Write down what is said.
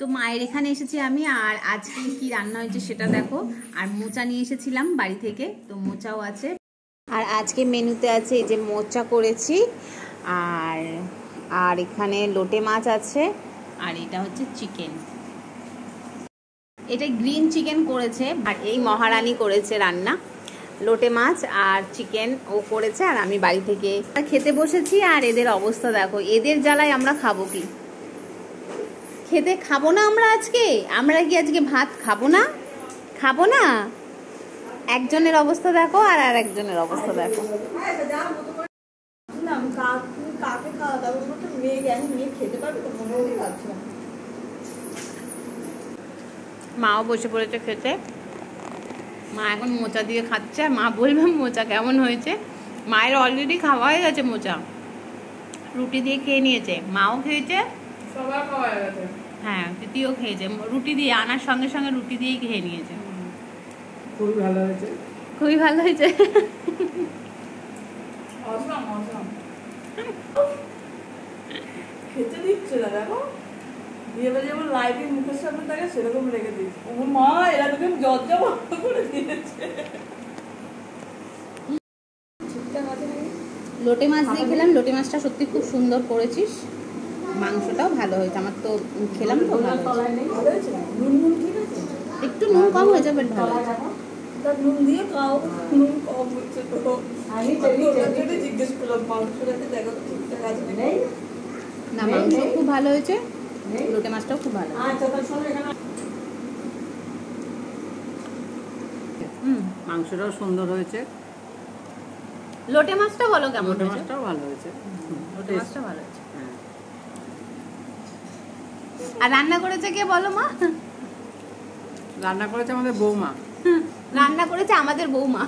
তো মায়ের এখানে এসেছি আমি, আর আজকে কি রান্না হয়েছে সেটা দেখো। আর মোচা নিয়ে এসেছিলাম বাড়ি থেকে, তো মোচাও আছে। আর আজকে মেনুতে আছে এই যে মোচা করেছি, আর আর এখানে লোটে মাছ আছে, আর এটা হচ্ছে চিকেন। এটা গ্রিন চিকেন করেছে, আর এই মহারানী করেছে রান্না। লোটে মাছ আর চিকেন ও করেছে, আর আমি বাড়ি থেকে খেতে বসেছি। আর এদের অবস্থা দেখো, এদের জ্বালায় আমরা খাবো কি? খেতে খাবো না আমরা আজকে? আমরা কি আজকে ভাত খাবো না? খাবো না। একজনের অবস্থা দেখো আর একজনের অবস্থা দেখো। মাও বসে পড়েছে খেতে। মা এখন মোচা দিয়ে খাচ্ছে, আর মা বলবে মোচা কেমন হয়েছে। মায়ের অলরেডি খাওয়া হয়ে গেছে মোচা, রুটি দিয়ে খেয়ে নিয়েছে, মাও খেয়েছে, সবার খাওয়া হয়ে গেছে। হ্যাঁ দিদিও খেয়েছে, রুটি দিয়ে আনার সঙ্গে সঙ্গে রুটি দিয়েই খেয়ে নিয়েছে। খুবই ভালো হয়েছে, খুবই ভালো হয়েছে। অসাম অসাম খেতে দিচ্ছে না, দেখো বিয়েবাড়ি যেমন লাইভে মুখের সামনে থাকে সেরকম রেখে দিচ্ছে। ও মা, এরা তোকে জর্জা বন্ধ করে দিয়েছে। লোটে মাছ দিয়ে খেলাম, লোটে মাছটা সত্যি খুব সুন্দর করেছিস, মাংসটাও ভালো হয়েছে। আমার তো খেলাম তো ভালো হয়েছে। একটু নুন কম হয়েছে, বাট ভালো হয়েছে। নুন দিয়ে খাও, নুন কম হচ্ছে তো। আমি জিজ্ঞেস করলাম মাংসটাকে দেখো তো ঠিকঠাক আছে না, মাংস খুব ভালো হয়েছে, লোটে মাছটাও খুব ভালো। মাংসটাও সুন্দর হয়েছে। লোটে মাছটা বলো কেমন? লোটে মাছটাও ভালো হয়েছে, লোটে মাছটা ভালো হয়েছে। আর রান্না করেছে কে বলো মা? রান্না করেছে আমাদের বৌমা। রান্না করেছে আমাদের বৌমা।